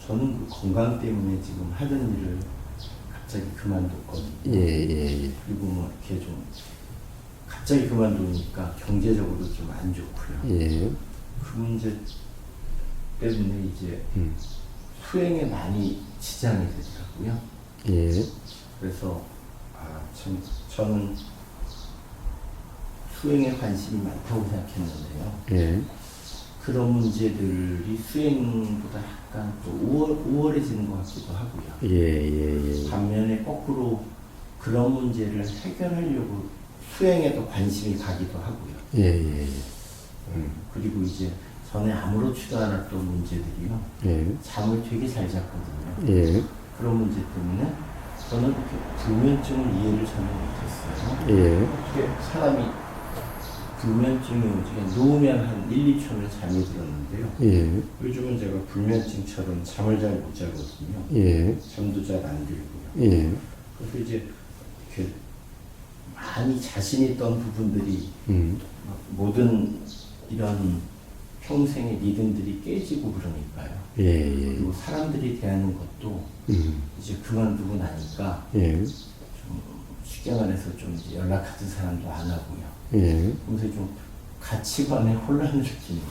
저는 그 건강 때문에 지금 하던 일을 갑자기 그만뒀거든요. 그리고 뭐 이렇게 좀 갑자기 그만두니까 경제적으로 좀 안 좋고요. 그 문제 때문에 이제 수행에 많이 지장이 되더라고요. 그래서 참 저는 수행에 관심이 많다고 생각했는데요. 그런 문제들이 수행보다 약간 또 우월해지는 것 같기도 하고요. 반면에 거꾸로 그런 문제를 해결하려고 수행에 더 관심이 가기도 하고요. 그리고 이제 전에 아무렇지도 않았던 문제들이요. 잠을 되게 잘 잤거든요. 그런 문제 때문에 저는 이렇게 불면증을 이해를 전혀 못했어요. 어떻게 사람이 불면증이 오지게 누우면 한 1, 2초는 잠이 들었는데요. 요즘은 제가 불면증처럼 잠을 잘 못 자거든요. 잠도 잘 안 들고요. 그래서 이제 이렇게 많이 자신 있던 부분들이 모든 이런 평생의 믿음들이 깨지고 그러니까요. 그리고 사람들이 대하는 것도 이제 그만두고 나니까 좀 쉽게 말해서 좀 이제 연락하는 사람도 안 하고요. 그래서 좀 가치관의 혼란을 느끼는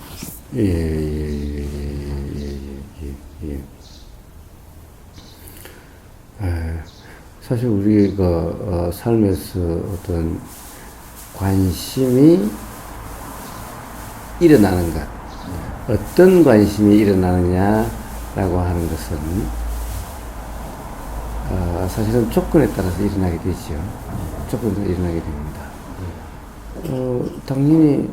사실 우리가 삶에서 어떤 관심이 일어나는 것, 어떤 관심이 일어나느냐라고 하는 것은 사실은 조건에 따라서 일어나게 되죠. 조건에 따라 일어나게 됩니다. 당연히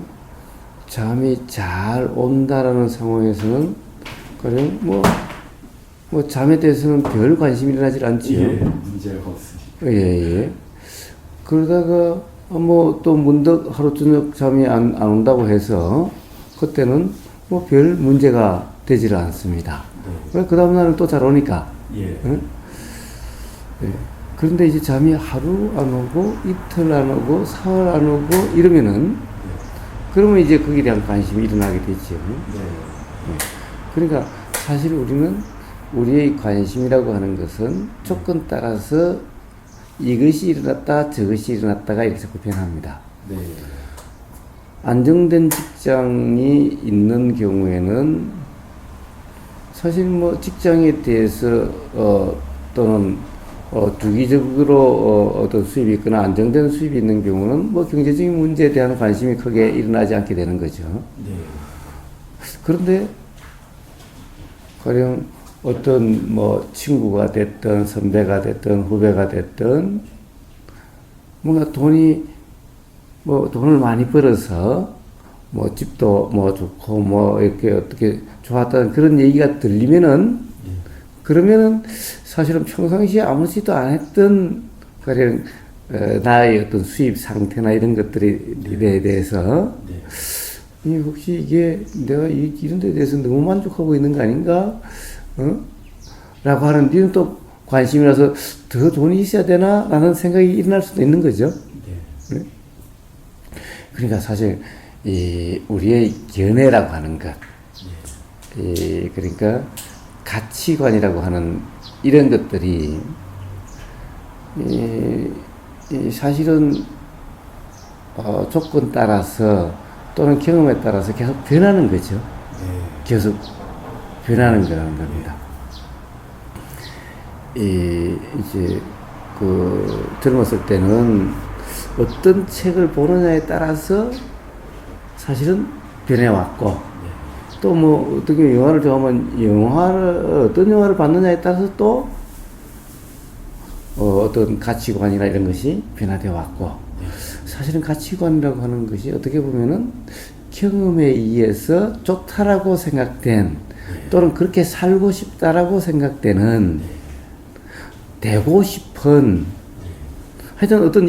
잠이 잘 온다라는 상황에서는 그냥 뭐 잠에 대해서는 별 관심이 일어나질 않지요. 문제가 없으니까. 그러다가 뭐 또 문득 하루 저녁 잠이 안 온다고 해서 그때는 뭐 별 문제가 되지를 않습니다. 그 다음 날은 또 잘 오니까. 그런데 이제 잠이 하루 안 오고 이틀 안 오고 사흘 안 오고 이러면은 그러면 이제 거기에 대한 관심이 일어나게 되죠. 그러니까 사실 우리는 우리의 관심이라고 하는 것은 조건 따라서 이것이 일어났다 저것이 일어났다가 이렇게 자꾸 변합니다. 안정된 직장이 있는 경우에는 사실 뭐 직장에 대해서 또는 주기적으로 어떤 수입이 있거나 안정된 수입이 있는 경우는 뭐 경제적인 문제에 대한 관심이 크게 일어나지 않게 되는 거죠. 그런데 가령 어떤 뭐 친구가 됐든 선배가 됐든 후배가 됐든 뭔가 돈을 많이 벌어서 뭐 집도 뭐 좋고 뭐 이렇게 어떻게 좋았다는 그런 얘기가 들리면은 그러면은 사실은 평상시에 아무렇지도 않았던 가령 나의 어떤 수입 상태나 이런 것들에 대해서 혹시 이게 내가 이런 데 대해서 너무 만족하고 있는 거 아닌가? 라고 하는 이런 또 관심이라서 더 돈이 있어야 되나? 라는 생각이 일어날 수도 있는 거죠. 그러니까 사실 우리의 연애라고 하는 것, 그러니까 가치관이라고 하는 이런 것들이 사실은 조건 따라서 또는 경험에 따라서 계속 변하는 거죠. 계속 변하는 거라는 겁니다. 이제 젊었을 때는 어떤 책을 보느냐에 따라서 사실은 변해왔고, 또 뭐 어떻게 영화를 좋아하면 어떤 영화를 봤느냐에 따라서 또 어떤 가치관이나 이런 것이 변화되어 왔고, 사실은 가치관이라고 하는 것이 어떻게 보면은 경험에 의해서 좋다라고 생각된 또는 그렇게 살고 싶다라고 생각되는 되고 싶은 하여튼 어떤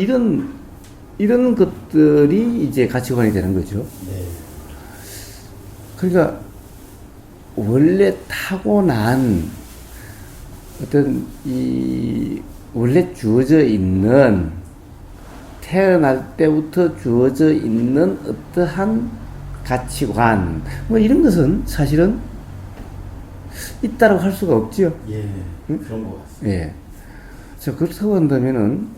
이런 것들이 이제 가치관이 되는 거죠. 그러니까 원래 타고난 어떤 원래 주어져 있는 태어날 때부터 주어져 있는 어떠한 가치관 뭐 이런 것은 사실은 있다라고 할 수가 없죠. 예, 응? 그런 것 같습니다. 예. 자, 그렇다고 한다면은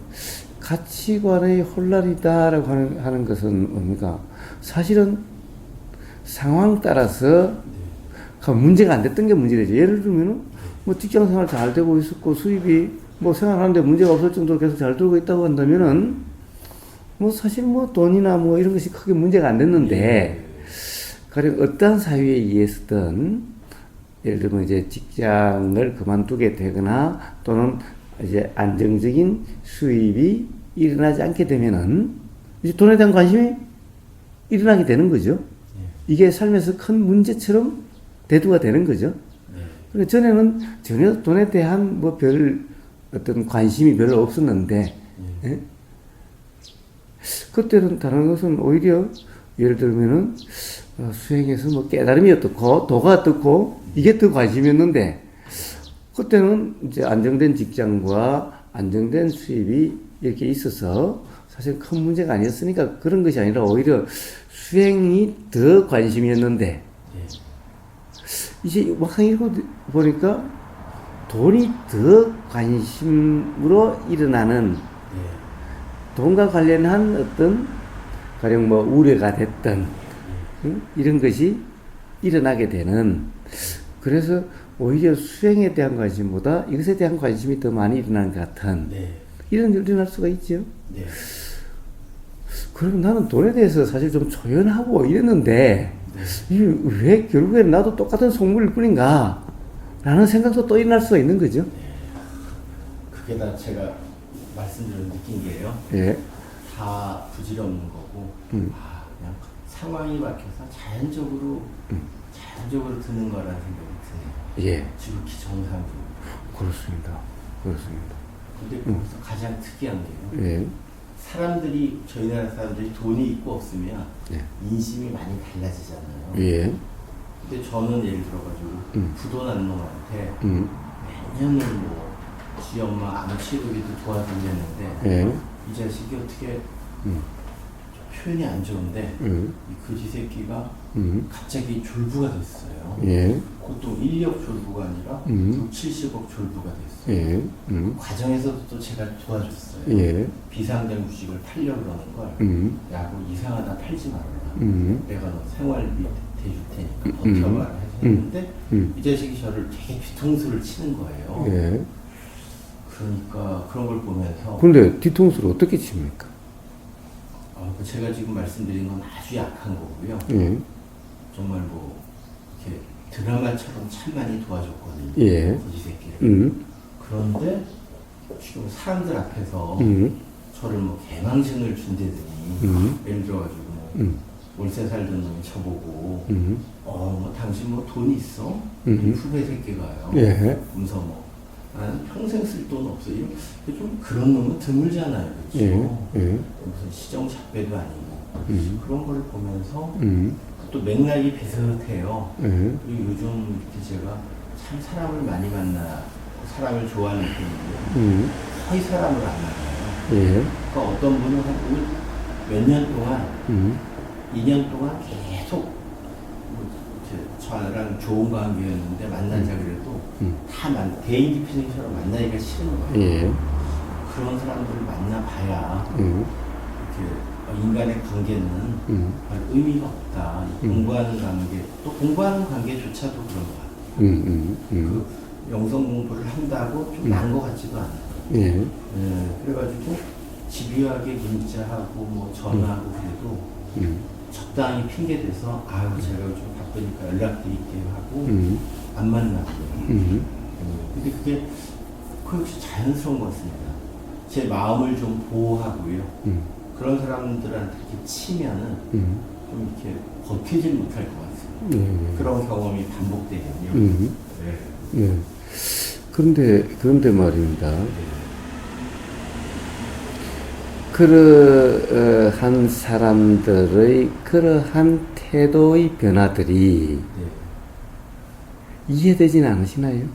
가치관의 혼란이다라고 하는 것은 뭡니까? 사실은 상황 따라서 문제가 안 됐던 게 문제되죠. 예를 들면은 뭐 직장 생활 잘 되고 있었고 수입이 뭐 생활하는데 문제가 없을 정도로 계속 잘 들고 있다고 한다면은 뭐 사실 뭐 돈이나 뭐 이런 것이 크게 문제가 안 됐는데 가령 어떠한 사유에 의해서든 예를 들면 이제 직장을 그만두게 되거나 또는 이제 안정적인 수입이 일어나지 않게 되면은 이제 돈에 대한 관심이 일어나게 되는 거죠. 이게 삶에서 큰 문제처럼 대두가 되는 거죠. 그러니까 전에는 전혀 돈에 대한 뭐 별 어떤 관심이 별로 없었는데, 예? 그때는 다른 것은 오히려 예를 들면은 수행에서 뭐 깨달음이 어떻고 도가 어떻고 이게 더 관심이었는데, 그때는 이제 안정된 직장과 안정된 수입이 이렇게 있어서 사실 큰 문제가 아니었으니까 그런 것이 아니라 오히려 수행이 더 관심이었는데, 이제 막상 읽고 보니까 돈이 더 관심으로 일어나는 돈과 관련한 어떤 가령 뭐 우려가 됐던 이런 것이 일어나게 되는, 그래서 오히려 수행에 대한 관심보다 이것에 대한 관심이 더 많이 일어나는 것 같은 이런 일이 일어날 수가 있죠. 그럼 나는 돈에 대해서 사실 좀 초연하고 이랬는데 이게 왜 결국에는 나도 똑같은 속물일 뿐인가 라는 생각도 또 일어날 수가 있는 거죠. 그게 다 제가 말씀드린 느낀 게요. 예. 다 부질없는 거고, 그냥 상황이 막혀서 자연적으로 드는 거라는 생각이 드네요. 예. 지극히 정상적으로. 그렇습니다. 그렇습니다. 근데 거기서 가장 특이한 게요. 예. 사람들이, 저희 나라 사람들이 돈이 있고 없으면 예. 인심이 많이 달라지잖아요. 예. 근데 저는 예를 들어가지고 부도난 놈한테 매년을 뭐 지 엄마 암 치료비도 도와주겠는데 예. 이 자식이 어떻게 표현이 안 좋은데 이 거지 새끼가 갑자기 졸부가 됐어요. 예. 그것도 1억 졸부가 아니라 6, 70억 졸부가 됐어요. 예. 그 과정에서도 또 제가 도와줬어요. 예. 비상된 주식을 팔려고 그러는 걸 야, 그거 이상하다 팔지 말아라. 내가 너 생활비 대줄 테니까 버텨봐라 했는데 이 자식이 저를 되게 뒤통수를 치는 거예요. 예. 그러니까 그런 걸 보면서 근데 뒤통수를 어떻게 칩니까? 제가 지금 말씀드린 건 아주 약한 거고요. 예. 정말 뭐 이렇게 드라마처럼 참 많이 도와줬거든요. 예. 거지 새끼를. 그런데 지금 사람들 앞에서 저를 뭐 개망신을 준다더니 예를 들어가지고 뭐 월세 살던 놈이 저보고 뭐 당신 뭐 돈 있어? 후배 새끼가요. 예. 그러면서 뭐 나는 평생 쓸 돈 없어. 좀 그런 놈은 드물잖아요. 그렇죠? 예. 예. 무슨 시정잡배도 아니고 그런 걸 보면서 또 맥락이 비슷해요. 그리고 요즘 이렇게 제가 참 사람을 많이 만나 사람을 좋아하는 편이고요. 거의 사람을 안 만나요. 예. 그러니까 어떤 분은 한 몇 년 동안 2년 동안 계속 저랑 좋은 관계였는데 만나자 그래도 대인 디피닝처럼 만나기가 싫은 거예요. 예. 그런 사람들을 만나봐야 이렇게 인간의 관계는 별 의미가 없다. 공부하는 관계, 또 공부하는 관계조차도 그런 것 같아요. 그 영성 공부를 한다고 좀 난 것 같지도 않아요. 예. 그래가지고 집요하게 문자하고 뭐 전화하고 그래도 적당히 핑계 대서 제가 좀 바쁘니까 연락드릴게요 하고 안 만나고요. 근데 그게 그 역시 자연스러운 것 같습니다. 제 마음을 좀 보호하고요. 그런 사람들한테 이렇게 치면은 좀 이렇게 버티질 못할 것 같습니다. 그런 경험이 반복되거든요. 네. 그런데 말입니다. 그러한 사람들의 그러한 태도의 변화들이 이해되지는 않으시나요?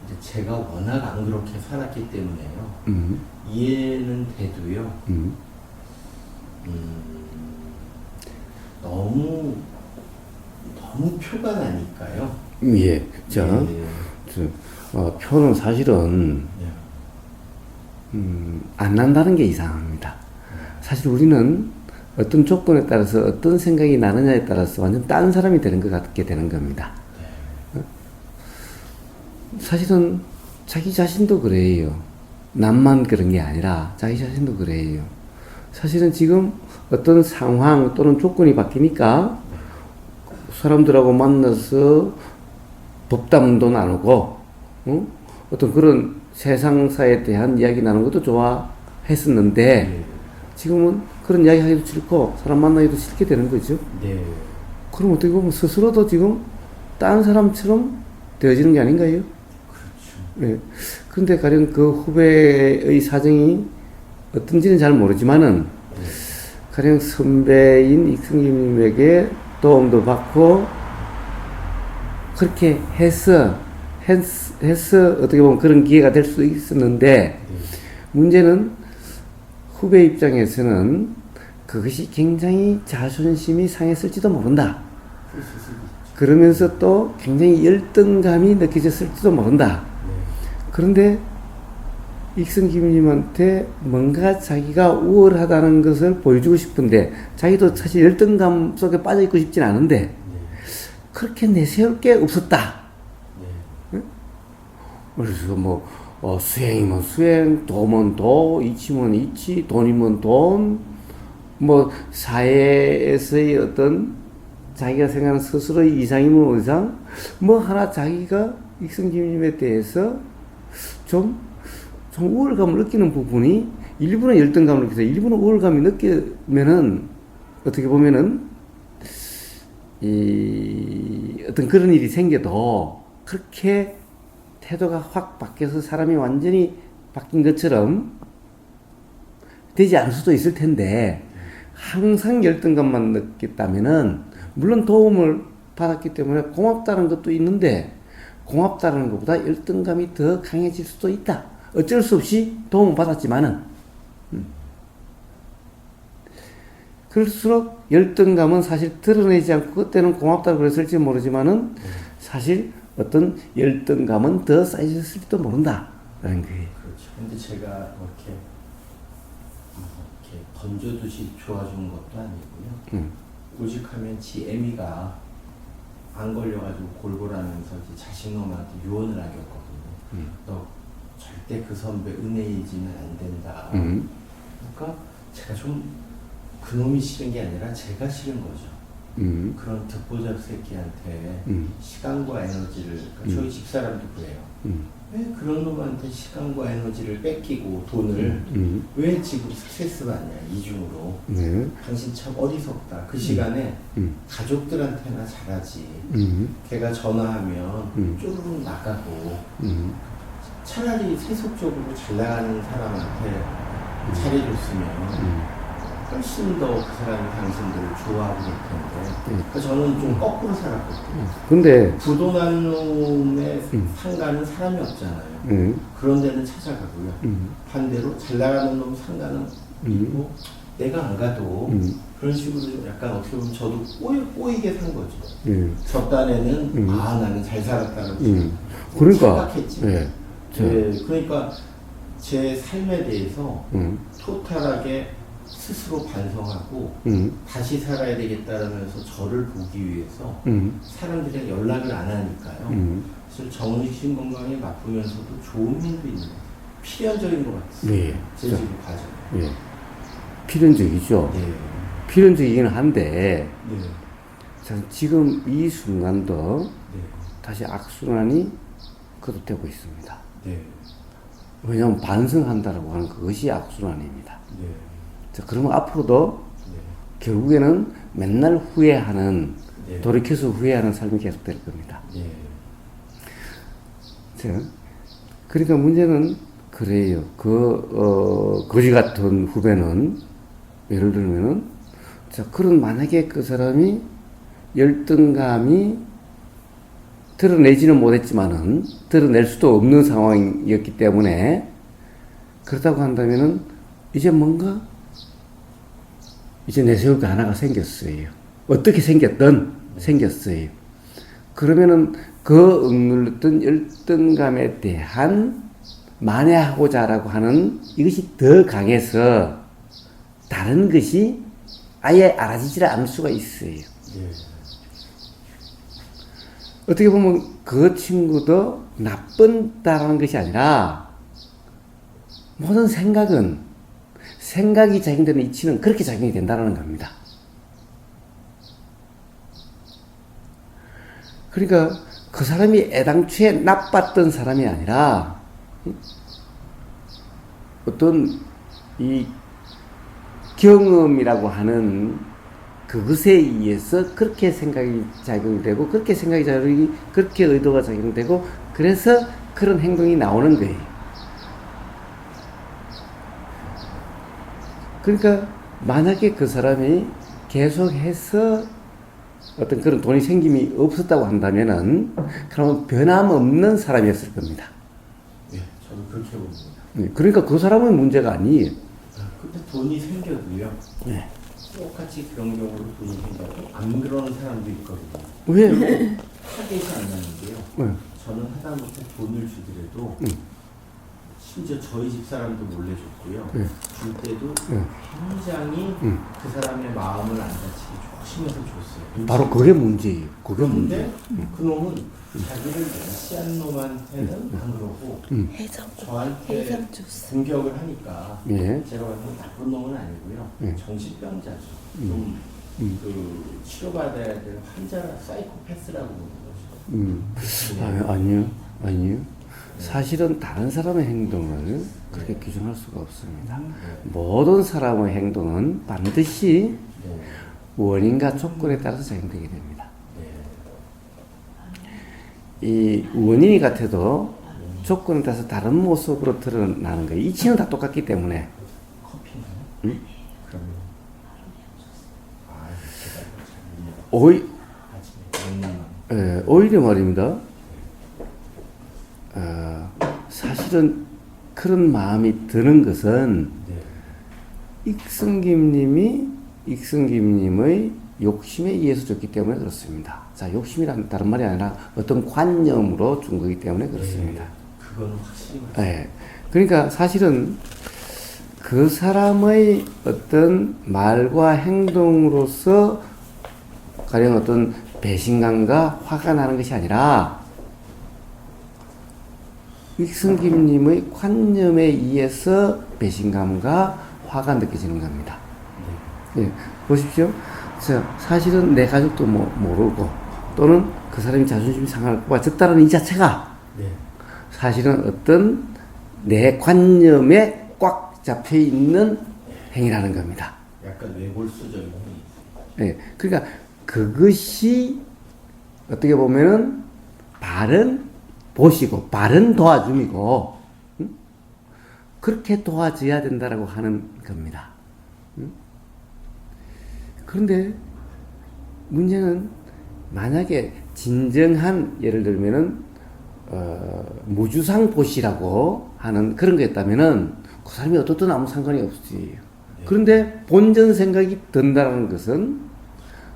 이제 제가 워낙 안 그렇게 살았기 때문에요. 이해는 돼도요. 너무 너무 표가 나니까요. 예. 자, 표는 사실은, 안 난다는 게 이상합니다. 사실 우리는 어떤 조건에 따라서 어떤 생각이 나느냐에 따라서 완전 딴 사람이 되는 것 같게 되는 겁니다. 사실은 자기 자신도 그래요. 남만 그런 게 아니라 자기 자신도 그래요. 사실은 지금 어떤 상황 또는 조건이 바뀌니까 사람들하고 만나서 법담도 나누고, 어떤 그런 세상사에 대한 이야기 나누는 것도 좋아했었는데, 지금은 그런 이야기 하기도 싫고, 사람 만나기도 싫게 되는 거죠. 네. 그럼 어떻게 보면 스스로도 지금 다른 사람처럼 되어지는 게 아닌가요? 그렇죠. 예. 그런데 가령 그 후배의 사정이 어떤지는 잘 모르지만은, 가령 선배인 익승김님에게 도움도 받고, 그렇게 해서 어떻게 보면 그런 기회가 될 수 있었는데, 문제는 후배 입장에서는 그것이 굉장히 자존심이 상했을지도 모른다. 그러면서 또 굉장히 열등감이 느껴졌을지도 모른다. 그런데 익승김님한테 뭔가 자기가 우월하다는 것을 보여주고 싶은데, 자기도 사실 열등감 속에 빠져 있고 싶진 않은데, 그렇게 내세울 게 없었다. 네? 그래서 뭐, 수행이면 수행, 도면 도, 이치면 이치, 돈이면 돈, 뭐, 사회에서의 어떤 자기가 생각하는 스스로의 이상이면 이상, 뭐 하나 자기가 익승김님에 대해서 좀 우월감을 느끼는 부분이 일부는 열등감을 느껴서 일부는 우월감이 느끼면은 어떻게 보면은 어떤 그런 일이 생겨도 그렇게 태도가 확 바뀌어서 사람이 완전히 바뀐 것처럼 되지 않을 수도 있을 텐데, 항상 열등감만 느꼈다면은 물론 도움을 받았기 때문에 고맙다는 것도 있는데, 고맙다는 것보다 열등감이 더 강해질 수도 있다. 어쩔 수 없이 도움을 받았지만은, 그럴수록 열등감은 사실 드러내지 않고 그때는 고맙다고 그랬을지 모르지만은 사실 어떤 열등감은 더 쌓여졌을지도 모른다라는 거예요. 그렇죠. 근데 제가 이렇게 던져두시 좋아준 것도 아니고요. 오직하면 지 애미가 안 걸려가지고 골골하면서 자식놈한테 유언을 하겼거든요. 너 절대 그 선배 은혜 잊으면 안 된다. 그러니까 제가 좀 그놈이 싫은 게 아니라 제가 싫은 거죠. 그런 듣보잡 새끼한테 시간과 에너지를, 그러니까 저희 집사람도 그래요. 왜 그런 놈한테 시간과 에너지를 뺏기고 돈을 왜 지금 스트레스 받냐, 이중으로. 당신 참 어리석다. 그 시간에 가족들한테나 잘하지. 걔가 전화하면 쪼르륵 나가고, 차라리 세속적으로 잘 나가는 사람한테 잘해줬으면 훨씬 더 그 사람이 당신들을 좋아하고 그럴 텐데. 그러니까 저는 좀 거꾸로 살았거든요. 근데 부도난 놈의 상가는 사람이 없잖아요. 그런 데는 찾아가고요. 반대로 잘 나가는 놈 상가는 있고, 내가 안 가도 그런 식으로 좀 약간 어떻게 보면 저도 꼬이게 산 거죠. 저 딴에는 나는 잘 살았다는 그러니까 착각했지. 그러니까 제 삶에 대해서 토탈하게 스스로 반성하고 다시 살아야 되겠다라면서 저를 보기 위해서 사람들이랑 연락을 안 하니까요. 사실 정식 신건강에 맞으면서도 좋은 면도 있는 것 같아요. 필연적인 것 같아요. 제 지금 과정. 필연적이죠. 필연적이긴 한데, 자, 지금 이 순간도 다시 악순환이 거듭되고 있습니다. 왜냐하면 반성한다라고 하는 그것이 악순환입니다. 자, 그러면 앞으로도 결국에는 맨날 후회하는, 돌이켜서 후회하는 삶이 계속될 겁니다. 자, 그러니까 문제는 그래요. 거지 같은 후배는, 예를 들면은, 자, 그런 만약에 그 사람이 열등감이 드러내지는 못했지만은, 드러낼 수도 없는 상황이었기 때문에, 그렇다고 한다면은, 이제 뭔가, 이제 내세울 게 하나가 생겼어요. 어떻게 생겼든 생겼어요. 그러면은 그 억눌렸던 열등감에 대한 만회하고자라고 하는 이것이 더 강해서 다른 것이 아예 알아지질 않을 수가 있어요. 예. 어떻게 보면 그 친구도 나쁜다라는 것이 아니라 모든 생각이 작용되는 이치는 그렇게 작용이 된다는 겁니다. 그러니까 그 사람이 애당초에 나빴던 사람이 아니라 어떤 이 경험이라고 하는 그것에 의해서 그렇게 생각이 작용되고 그렇게 생각이 작용이 그렇게 의도가 작용되고 그래서 그런 행동이 나오는 거예요. 그러니까 만약에 그 사람이 계속해서 어떤 그런 돈이 생김이 없었다고 한다면은 그러면 변함없는 사람이었을 겁니다. 예, 저도 그렇게 봅니다. 그러니까 그 사람은 문제가 아니에요. 근데 돈이 생겨도요. 네. 똑같이 그런 경우로 돈이 생겨도 안 그러는 사람도 있거든요. 왜요? 타겟이 안 나는데요. 네. 저는 하다못해 돈을 주더라도 심지어 저희 집 사람도 몰래 줬고요. 줄 때도 굉장히 그 사람의 마음을 안 다치게 조심해서 줬어요. 바로 그게 문제예요. 그게 문제. 근데 그놈은 자기를 무시한 놈한테는 안 그러고 저한테 공격을 하니까 예. 제가 봤을 때 나쁜 놈은 아니고요. 예. 정신병자죠. 좀 그 치료받아야 될 환자라 사이코패스라고 보는 거죠. 아니요. 사실은 다른 사람의 행동을 그렇게 규정할 수가 없습니다. 모든 사람의 행동은 반드시 원인과 조건에 따라서 작용되게 됩니다. 이 원인이 같아도 조건에 따라서 다른 모습으로 드러나는 거예요. 이치는 다 똑같기 때문에. 커피는? 응? 그럼 오히려 말입니다. 사실은 그런 마음이 드는 것은 익승김님의 욕심에 의해서 줬기 때문에 그렇습니다. 자, 욕심이란 다른 말이 아니라 어떤 관념으로 준 거기 때문에 그렇습니다. 그건 확실히 맞습니다. 네. 그러니까 사실은 그 사람의 어떤 말과 행동으로서 가령 어떤 배신감과 화가 나는 것이 아니라 익승김님의 관념에 의해서 배신감과 화가 느껴지는 겁니다. 네. 보십시오. 사실은 내 가족도 모르고 또는 그 사람이 자존심이 상할 것 같았다는 이 자체가 사실은 어떤 내 관념에 꽉 잡혀 있는 행위라는 겁니다. 약간 외골수적인 행위. 네. 그러니까 그것이 어떻게 보면은 바른 보시고 바른 도와줌이고 그렇게 도와줘야 된다라고 하는 겁니다. 그런데 문제는 만약에 진정한 예를 들면은 무주상 보시라고 하는 그런 거였다면은 그 사람이 어떻든 아무 상관이 없지. 그런데 본전 생각이 든다는 것은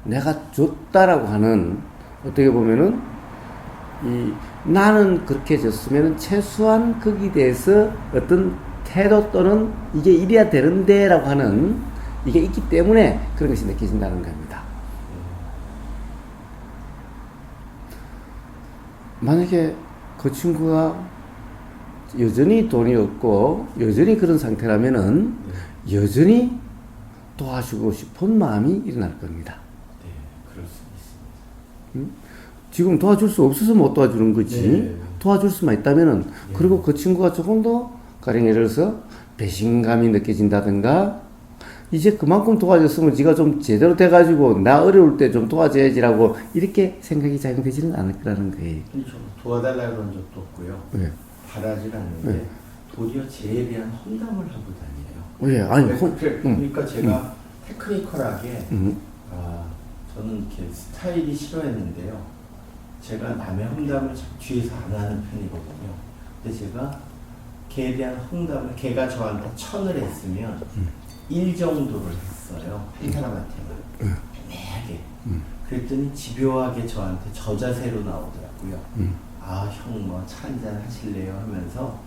내가 줬다라고 하는 어떻게 보면은 나는 그렇게 줬으면 최소한 거기에 대해서 어떤 태도 또는 이게 이래야 되는데라고 하는 이게 있기 때문에 그런 것이 느껴진다는 겁니다. 만약에 그 친구가 여전히 돈이 없고 여전히 그런 상태라면은 여전히 도와주고 싶은 마음이 일어날 겁니다. 네, 그럴 수 있습니다. 지금 도와줄 수 없어서 못 도와주는 거지. 도와줄 수만 있다면은 그리고 그 친구가 조금 더 가령 예를 들어서 배신감이 느껴진다든가 이제 그만큼 도와줬으면 지가 좀 제대로 돼가지고 나 어려울 때 좀 도와줘야지라고 이렇게 생각이 작용되지는 않을 거라는 거예요. 좀 도와달라고 그런 적도 없고요. 바라질 않는데 도리어 제에 대한 험담을 하고 다니네요. 그러니까 제가 테크니컬하게 저는 이렇게 스타일이 싫어했는데요. 제가 남의 험담을 뒤에서 안 하는 편이거든요. 근데 제가 걔에 대한 험담을 걔가 저한테 1000을 했으면 1 정도를 했어요. 한 사람한테만. 애매하게. 그랬더니 집요하게 저한테 저자세로 나오더라고요. 아, 형 뭐 차 한잔 하실래요? 하면서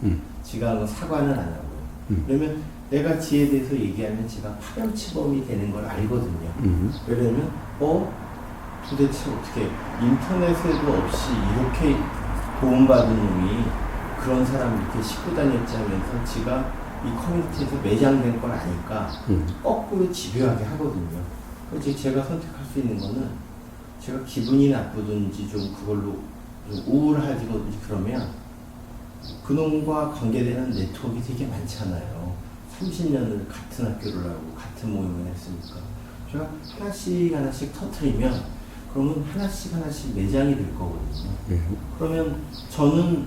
지가 사과는 안 하고요. 그러면 내가 지에 대해서 얘기하면 제가 파렴치범이 되는 걸 알거든요. 왜냐면 도대체 어떻게 인터넷에도 없이 이렇게 도움받은 놈이 그런 사람 이렇게 싣고 다녔지 하면서 지가 이 커뮤니티에서 매장된 걸 아니까 거꾸로 집요하게 하거든요. 그래서 제가 선택할 수 있는 거는 제가 기분이 나쁘든지 좀 그걸로 좀 우울하지든지 그러면 그놈과 관계되는 네트워크가 되게 많잖아요. 30년을 같은 학교를 하고 같은 모임을 했으니까 제가 하나씩 터트리면 그러면 하나씩 매장이 될 거거든요. 그러면 저는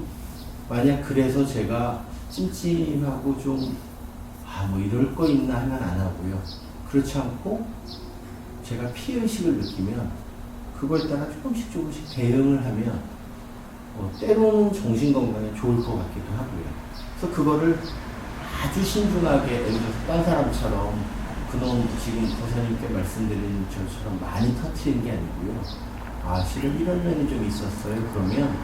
만약 그래서 제가 찜찜하고 좀 뭐 이럴 거 있나 하면 안 하고요. 그렇지 않고 제가 피해의식을 느끼면 그걸 따라 조금씩 대응을 하면 때로는 정신건강에 좋을 것 같기도 하고요. 그래서 그거를 아주 신중하게 예를 들어서 딴 사람처럼 그놈 지금 고사님께 말씀드린 저처럼 많이 터트리는 게 아니고요. 아, 실은 이런 면이 좀 있었어요. 그러면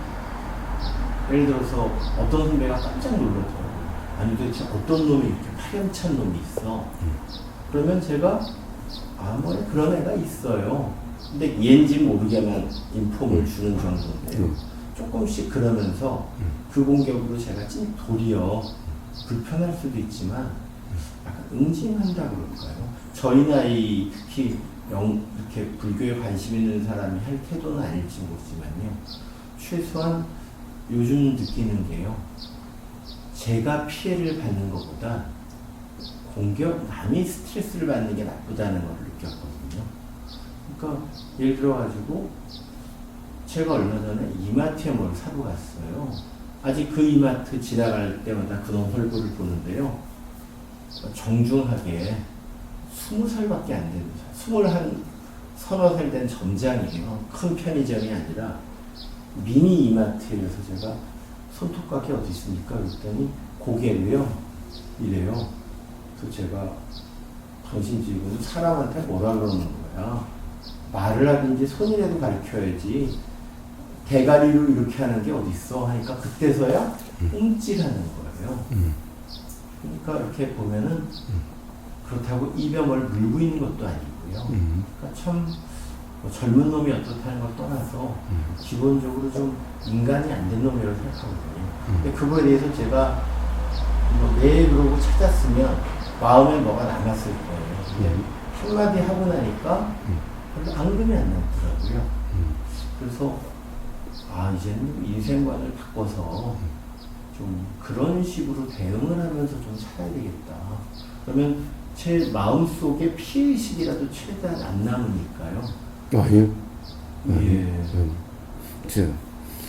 예를 들어서 어떤 선배가 깜짝 놀라더라고요. 아니 도대체 어떤 놈이 이렇게 파렴치한 놈이 있어. 그러면 제가 뭐 그런 애가 있어요. 근데 얘인지 모르게만 인폼을 주는 정도인데요. 조금씩 그러면서 그 공격으로 제가 도리어 불편할 수도 있지만 약간 응징한다 그럴까요? 저희 나이 특히 이렇게 불교에 관심 있는 사람이 할 태도는 아닐지 모르지만요. 최소한 요즘 느끼는 게요. 제가 피해를 받는 것보다 남이 스트레스를 받는 게 나쁘다는 걸 느꼈거든요. 그러니까 예를 들어가지고 제가 얼마 전에 이마트에 뭘 사러 갔어요. 아직 그 이마트 지나갈 때마다 그놈 얼굴을 보는데요. 정중하게 20살밖에 안 됩니다. 서너 살 된 점장이에요. 큰 편의점이 아니라 미니 이마트에서 제가 손톱깎이 어디 있습니까? 그랬더니 고개로요. 이래요. 그래서 제가 당신 지금 사람한테 뭐라 그러는 거야. 말을 하든지 손이라도 가르쳐야지. 대가리로 이렇게 하는 게 어딨어 하니까 그때서야 움찔하는 거예요. 그러니까 이렇게 보면은 그렇다고 이병을 물고 있는 것도 아니고요. 그러니까 참 젊은 놈이 어떻다는 걸 떠나서 기본적으로 좀 인간이 안 된 놈이라고 생각하거든요. 근데 그거에 대해서 제가 왜 그러고 찾았으면 마음에 뭐가 남았을 거예요. 근데 한마디 하고 나니까 별로 앙금이 안 남더라고요. 그래서 이제는 인생관을 바꿔서 좀 그런 식으로 대응을 하면서 좀 살아야 되겠다. 그러면 제 마음속에 피해의식이라도 최대한 안 남으니까요. 아니요. 예.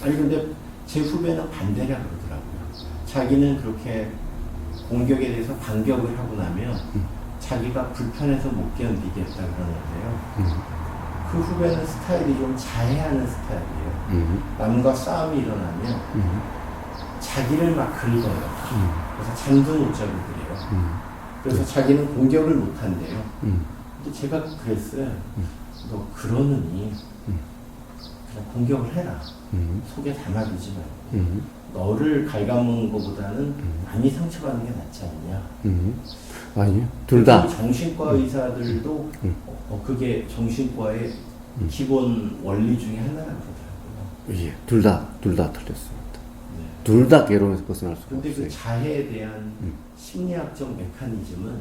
아니 근데 제 후배는 반대라 그러더라고요. 자기는 그렇게 공격에 대해서 반격을 하고 나면 자기가 불편해서 못 견디겠다 그러는데요. 그 후배는 스타일이 좀 자해하는 스타일이에요. 남과 싸움이 일어나면 자기를 막 긁어요. 그래서 잠도 못 자고 그래요. 그래서 자기는 공격을 못 한대요. 근데 제가 그랬어요. 너 그러느니 그냥 공격을 해라. 속에 담아두지 말고. 너를 갉아먹는 것보다는 많이 상처받는 게 낫지 않냐. 아니요. 둘 다. 정신과 의사들도 그게 정신과의 기본 원리 중에 하나라고 그러더라고요. 예, 둘 다 틀렸습니다. 네. 둘 다 괴로움에서 벗어날 수가 없어요. 근데 그 자해에 대한 심리학적 메커니즘은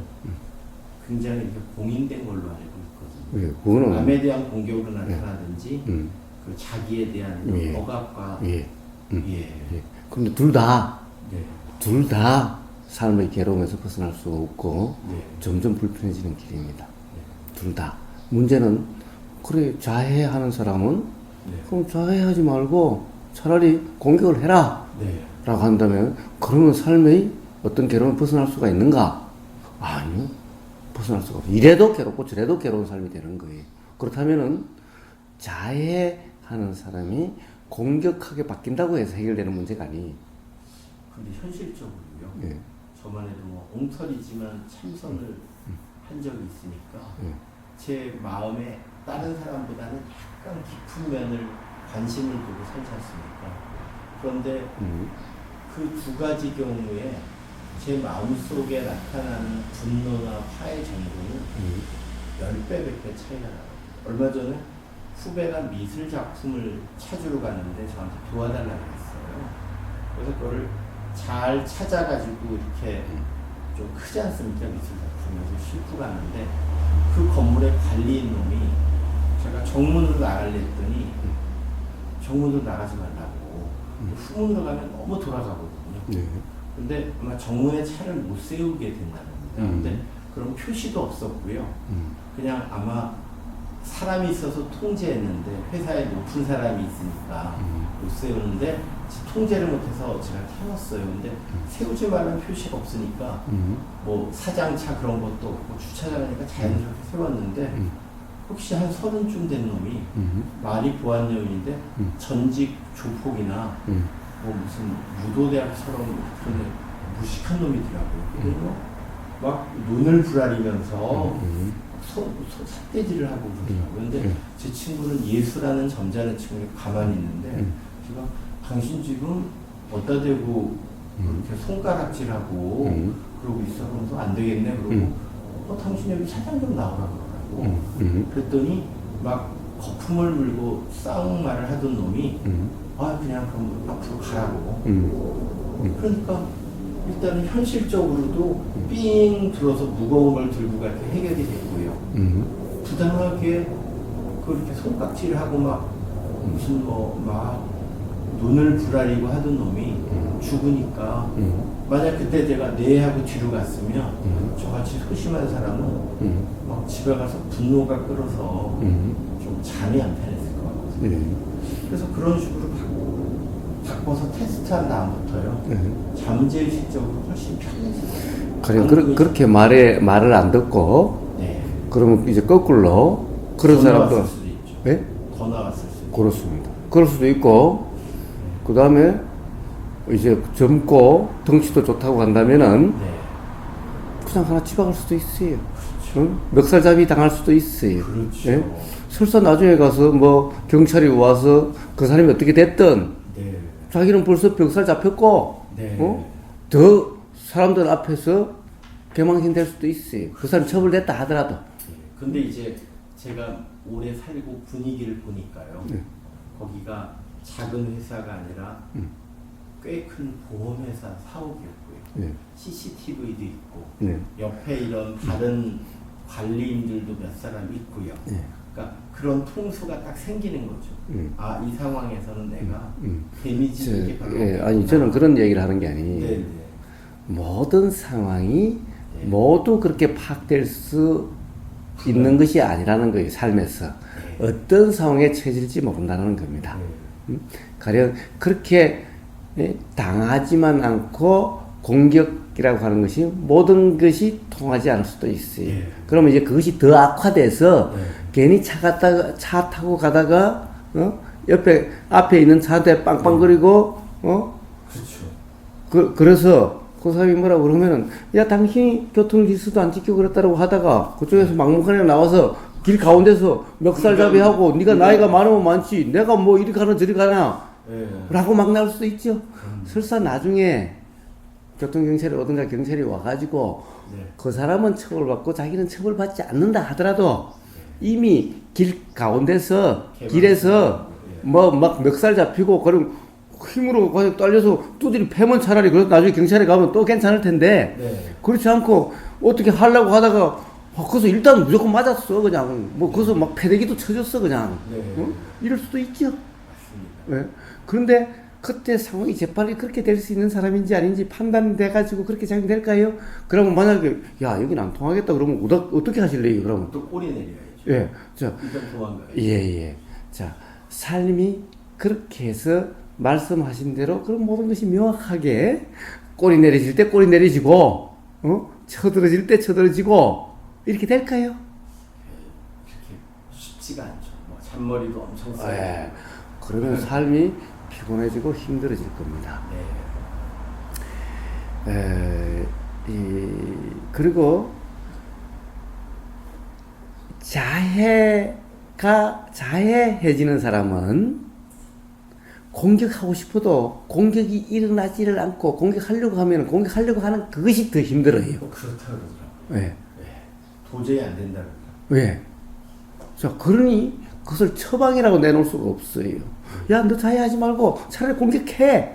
굉장히 이렇게 공인된 걸로 알고 있거든요. 예, 그거는 남에 대한 공격으로 나타나든지 그 자기에 대한 억압과 예. 근데 둘 다 삶의 괴로움에서 벗어날 수 없고 점점 불편해지는 길입니다. 둘 다. 문제는 그래 자해하는 사람은 그럼 자해하지 말고 차라리 공격을 해라 라고 한다면 그러면 삶의 어떤 괴로움을 벗어날 수가 있는가? 아니요. 벗어날 수가 없어요. 이래도 괴롭고 저래도 괴로운 삶이 되는 거예요. 그렇다면은 자해하는 사람이 공격하게 바뀐다고 해서 해결되는 문제가 아니에요. 근데 현실적으로요. 저만 해도 엉터리지만 참선을 한 적이 있으니까 제 마음에 다른 사람보다는 약간 깊은 면을 관심을 두고 살지 않습니까? 그런데 그 두 가지 경우에 제 마음속에 나타나는 분노나 화의 정도는 10배, 100배 차이가 나요. 얼마 전에 후배가 미술 작품을 찾으러 갔는데 저한테 도와달라고 했어요. 그래서 그거를 잘 찾아가지고 이렇게 좀 크지 않습니까? 미술 작품에서 싣고 갔는데 그 건물의 관리인 놈이 제가 정문으로 나가려 했더니 정문으로 나가지 말라고 후문으로 가면 너무 돌아가거든요. 네. 근데 아마 정문에 차를 못 세우게 된다는 겁니다. 근데 그런 표시도 없었고요. 그냥 아마 사람이 있어서 통제했는데 회사에 높은 사람이 있으니까 못 세우는데 통제를 못해서 제가 태웠어요. 근데 세우지 말라는 표시가 없으니까 뭐 사장차 그런 것도 없고 주차장이니까 자연스럽게 세웠는데 혹시 한 30쯤 된 놈이 말이 보안요인인데 전직 조폭이나 뭐 무슨 무도대학처럼 그런 무식한 놈이더라고요. 그리고 막 눈을 부라리면서 삿대질을 하고 그러더라고요. 근데 제 친구는 예수라는 점잖은 친구가 가만히 있는데 제가 당신 지금 어디다 대고 그렇게 손가락질하고 그러고 있어. 그러면서 안 되겠네. 그러고 당신 여기 사장 좀 나오라 그러더라고. 그랬더니 막 거품을 물고 싸움말을 하던 놈이 그냥 그럼 앞으로 가라고. 그러니까 일단은 현실적으로도 삥 들어서 무거운 걸 들고 갈 때 해결이 됐고요. 부당하게 그렇게 손깍지를 하고 막 무슨 막 눈을 부라리고 하던 놈이 죽으니까 만약 그때 제가 네 하고 뒤로 갔으면 저같이 소심한 사람은 막 집에 가서 분노가 끌어서 좀 잠이 안 편했을 것 같거든요. 그래서 그런 식으로 바꿔서 테스트한 다음부터요. 잠재의식적으로 훨씬 편해졌어요. 그렇게 말을 안 듣고 그러면 이제 거꾸로 그런 사람도 나왔을 수도 있죠. 네? 더 나왔을 수도 있죠. 그렇습니다. 그럴 수도 있고 그 다음에 이제 젊고 덩치도 좋다고 한다면은 그냥 하나 집어갈 수도 있어요. 그렇죠. 응? 멱살잡이 당할 수도 있어요. 그렇죠. 예? 설사 나중에 가서 뭐 경찰이 와서 그 사람이 어떻게 됐든 자기는 벌써 멱살 잡혔고 더 사람들 앞에서 개망신 될 수도 있어요. 그 사람 처벌됐다 하더라도. 근데 이제 제가 오래 살고 분위기를 보니까요. 거기가 작은 회사가 아니라 꽤 큰 보험회사 사옥이었고요. CCTV도 있고 옆에 이런 다른 관리인들도 몇 사람 있고요. 그러니까 그런 통수가 딱 생기는 거죠. 이 상황에서는 내가 데미지 있게 받는 아니 저는 그런 얘기를 하는 게 아니에요. 모든 상황이 모두 그렇게 파악될 수 있는 것이 아니라는 거예요. 삶에서 어떤 상황에 처해질지 모른다는 겁니다. 가령 그렇게 당하지만 않고 공격이라고 하는 것이 모든 것이 통하지 않을 수도 있어요. 그러면 이제 그것이 더 악화돼서 괜히 차 타고 가다가 앞에 있는 차한테 빵빵거리고 그렇죠. 그래서 그 사람이 뭐라고 그러면은 야 당신이 교통 질서도 안 지키고 그랬다고 하다가 그쪽에서 막무가내 나와서 길 가운데서 멱살잡이 하고 네가 나이가 많으면 많지 내가 뭐 이리 가나 저리 가나 라고 막 나올 수도 있죠. 설사 나중에 교통경찰이 오든가 경찰이 와가지고 그 사람은 처벌받고 자기는 처벌받지 않는다 하더라도 이미 길 가운데서 길에서 뭐 막 멱살 잡히고 그럼 힘으로 그냥 딸려서 두드리 패면 차라리 그래서 나중에 경찰에 가면 또 괜찮을 텐데 그렇지 않고 어떻게 하려고 하다가 거기서 일단 무조건 맞았어 그냥 뭐 거기서 막 패대기도 쳐줬어 그냥 이럴 수도 있죠. 맞습니다. 그런데 그때 상황이 재판이 그렇게 될 수 있는 사람인지 아닌지 판단돼가지고 그렇게 작용될까요? 그러면 만약에 야 여긴 안 통하겠다 그러면 어떻게 하실래요? 그러면 또 꼬리 내려야죠. 일단 도망가야죠. 자 삶이 그렇게 해서 말씀하신 대로 그런 모든 것이 명확하게 꼬리 내리실 때 꼬리 내리시고 쳐들어질 때 쳐들어지고 이렇게 될까요? 그렇게 쉽지가 않죠. 뭐 잔머리도 엄청 써요. 그러면 삶이 피곤해지고 힘들어질 겁니다. 그리고 자해 자해해지는 사람은 공격하고 싶어도 공격이 일어나지를 않고 공격하려고 하면 공격하려고 하는 그것이 더 힘들어요. 그렇다고 그러더라고요. 왜? 네. 도저히 안 된다고. 왜? 자, 그러니 그것을 처방이라고 내놓을 수가 없어요. 야, 너 자해하지 말고 차라리 공격해!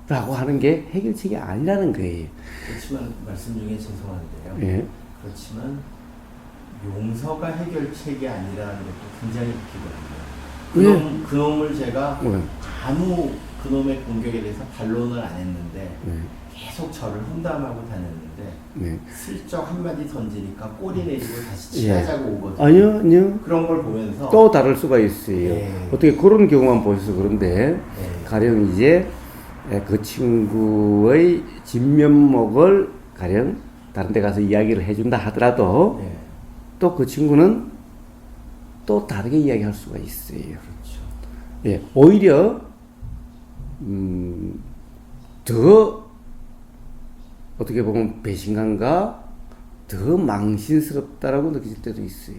라고 하는 게 해결책이 아니라는 거예요. 그렇지만 말씀 중에 죄송한데요. 예. 그렇지만 용서가 해결책이 아니라는 것도 굉장히 웃기거든요. 그놈을 제가 아무 그놈의 공격에 대해서 반론을 안 했는데 계속 저를 험담하고 다녔는데 슬쩍 한마디 던지니까 꼬리 내리고 다시 취하자고 오거든요. 아니요. 그런 걸 보면서 또 다를 수가 있어요. 어떻게 그런 경우만 보셔서 그런데 가령 이제 그 친구의 진면목을 가령 다른 데 가서 이야기를 해준다 하더라도 또 그 친구는 또 다르게 이야기할 수가 있어요. 그렇죠. 예, 오히려 더 어떻게 보면 배신감과 더 망신스럽다라고 느낄 때도 있어요.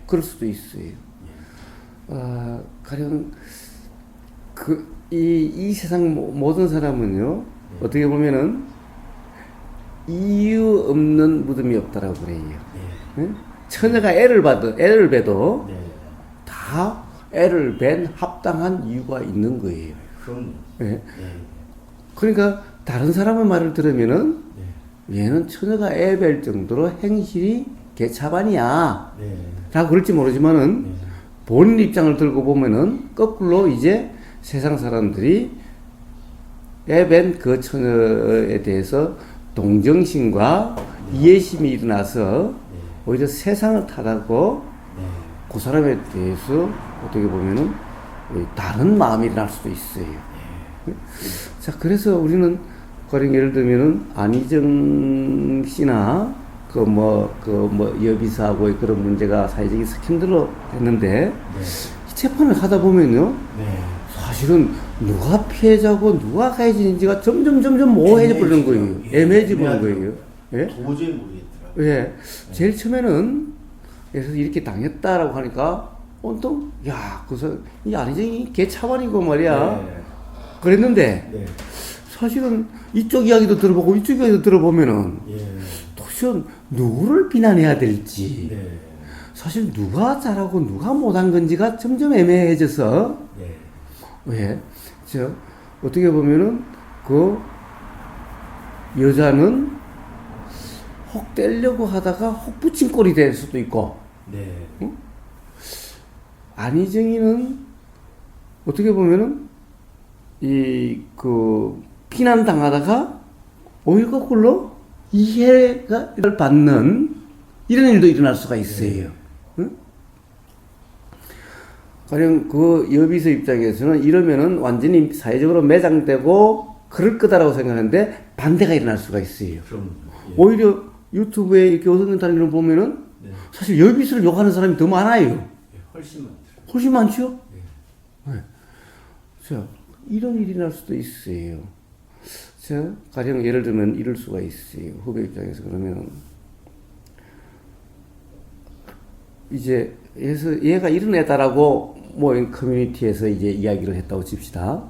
그럴 수도 있어요. 가령 이 세상 모든 사람은요, 어떻게 보면은 이유 없는 무덤이 없다라고 그래요. 처녀가 애를 베도 다 애를 벤 합당한 이유가 있는 거예요. 그러니까 다른 사람의 말을 들으면은 얘는 처녀가 애 벨 정도로 행실이 개차반이야 라고 그럴지 모르지만은 본인 입장을 들고 보면은 거꾸로 이제 세상 사람들이 애 벤 그 처녀에 대해서 동정심과 이해심이 일어나서 오히려 세상을 탓하고 그 사람에 대해서 어떻게 보면은 다른 마음이 일어날 수도 있어요. 자, 그래서 우리는 가령 예를 들면은 안희정 씨나 여비사하고의 그런 문제가 사회적인 스캔들로 됐는데 이 재판을 하다 보면요. 사실은 누가 피해자고 누가 가해자인지가 점점 모호해져 버리는 거예요. 애매해져 버리는 거예요. 예? 도저히 모르겠더라고요. 예. 제일 처음에는 그래서 이렇게 당했다라고 하니까 온통 이 안희정이 걔 차반이고 말이야. 그랬는데 사실은 이쪽 이야기도 들어보고 이쪽 이야기도 들어보면은 도대체 누구를 비난해야 될지 사실 누가 잘하고 누가 못한 건지가 점점 애매해져서 어떻게 보면은 그 여자는 혹 떼려고 하다가 혹 붙인 꼴이 될 수도 있고 응? 안희정이는 어떻게 보면은 피난 당하다가 오히려 거꾸로 이해를 받는 이런 일도 일어날 수가 있어요. 응? 가령 그 여비서 입장에서는 이러면은 완전히 사회적으로 매장되고 그럴 거다라고 생각하는데 반대가 일어날 수가 있어요. 오히려 유튜브에 이렇게 어떤 다리를 보면은 사실 여비서를 욕하는 사람이 더 많아요. 훨씬 많죠? 자, 이런 일이 날 수도 있어요. 자, 가령 예를 들면 이럴 수가 있어요. 후배 입장에서 그러면 이제 얘가 이런 애다라고 커뮤니티에서 이제 이야기를 했다고 칩시다.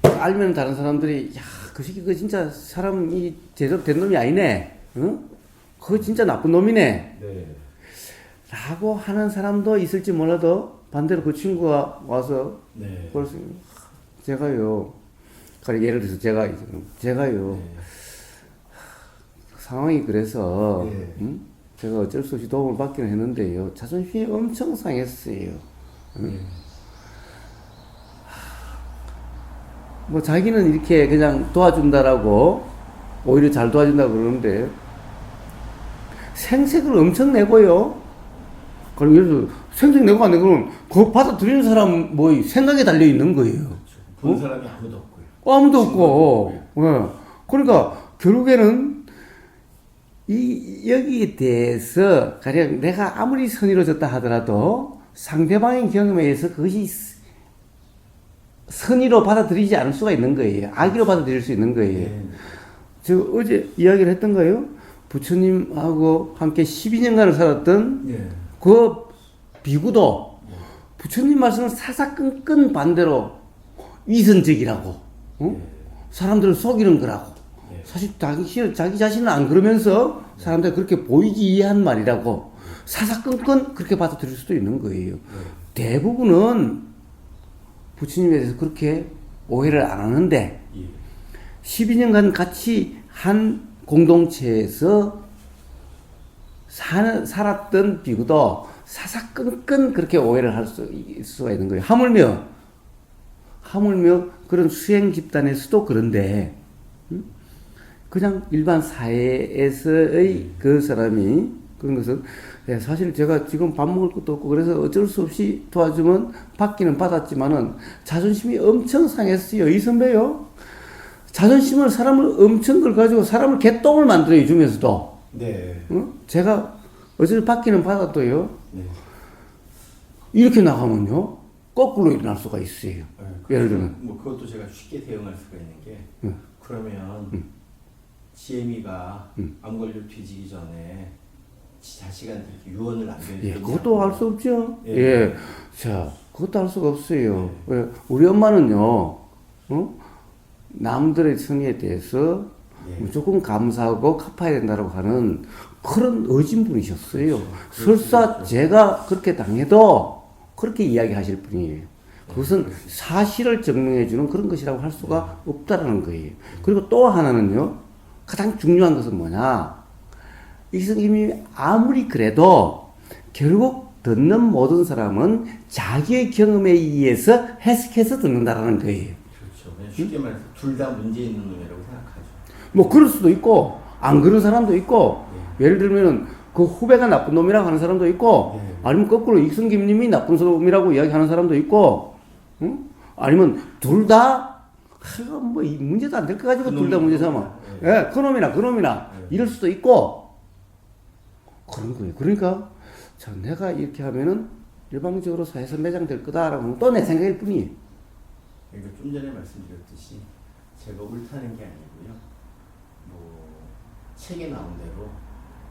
알면 다른 사람들이 그 새끼 그 진짜 사람이 제대로 된 놈이 아니네. 응? 그거 진짜 나쁜 놈이네. 라고 하는 사람도 있을지 몰라도 반대로 그 친구가 와서 그래서 제가요. 예를 들어서 제가요. 상황이 그래서 제가 어쩔 수 없이 도움을 받기는 했는데요. 자존심이 엄청 상했어요. 자기는 이렇게 그냥 도와준다라고 오히려 잘 도와준다고 그러는데 생색을 엄청 내고요. 그럼 예를 들어 생색 내고 안 내고는 그거 받아들이는 사람 생각에 달려 있는 거예요. 본 사람이 아무도 없고요. 아무도 없고. 그러니까 결국에는 여기에 대해서 가령 내가 아무리 선의로졌다 하더라도 상대방의 경험에 의해서 그것이 선의로 받아들이지 않을 수가 있는 거예요. 악의로 받아들일 수 있는 거예요. 저 어제 이야기를 했던가요? 부처님하고 함께 12년간을 살았던 예. 그 비구도 부처님 말씀을 사사건건 반대로 위선적이라고, 어? 사람들을 속이는 거라고. 사실 자기 자신은 안 그러면서 사람들이 그렇게 보이기한 말이라고 사사건건 그렇게 받아들일 수도 있는 거예요. 대부분은 부처님에 대해서 그렇게 오해를 안 하는데 12년간 같이 한 공동체에서 살았던 비구도 사사건건 그렇게 오해를 할 수가 있는 거예요. 하물며 그런 수행 집단에서도 그런데 그냥 일반 사회에서의 그 사람이 그런 것은 사실 제가 지금 밥 먹을 것도 없고 그래서 어쩔 수 없이 도와주면 받기는 받았지만은 자존심이 엄청 상했어요. 이 선배요. 자존심을 사람을 엄청 걸 가지고 사람을 개똥을 만들어 주면서도 네. 제가 어차피 받기는 받았도요. 네. 이렇게 나가면요 거꾸로 일어날 수가 있어요. 예를 들면 뭐 그것도 제가 쉽게 대응할 수가 있는 게 그러면 지혜미가 암 걸려 뒤지기 전에 지 자식한테 이렇게 유언을 남겨주는 예, 그것도 할 수 없죠. 예. 예. 자, 그것도 할 수가 없어요. 예. 우리 엄마는요, 남들의 성의에 대해서 무조건 감사하고 갚아야 된다고 하는 그런 어진분이셨어요. 설사 제가 그렇게 당해도 그렇게 이야기하실 분이에요. 그것은 사실을 증명해주는 그런 것이라고 할 수가 없다라는 거예요. 그리고 또 하나는요, 가장 중요한 것은 뭐냐? 이승님이 아무리 그래도 결국 듣는 모든 사람은 자기의 경험에 의해서 해석해서 듣는다라는 거예요. 그렇죠. 쉽게 말해서 둘 다 문제 있는 놈이라고 생각하죠. 뭐 그럴 수도 있고 안 그런 사람도 있고 예를 들면은 그 후배가 나쁜 놈이라고 하는 사람도 있고 아니면 거꾸로 이승김님이 나쁜 놈이라고 이야기하는 사람도 있고 아니면 둘 다 뭐 이 문제도 안 될 거 가지고 둘 다 문제 삼아. 예, 그놈이나 이럴 수도 있고 그런 거예요. 그러니까 자 내가 이렇게 하면은 일방적으로 사회에서 매장될 거다라고 또 내 생각일 뿐이에요. 그러니까 좀 전에 말씀드렸듯이 제가 옳다는 게 아니고요. 뭐 책에 나온 대로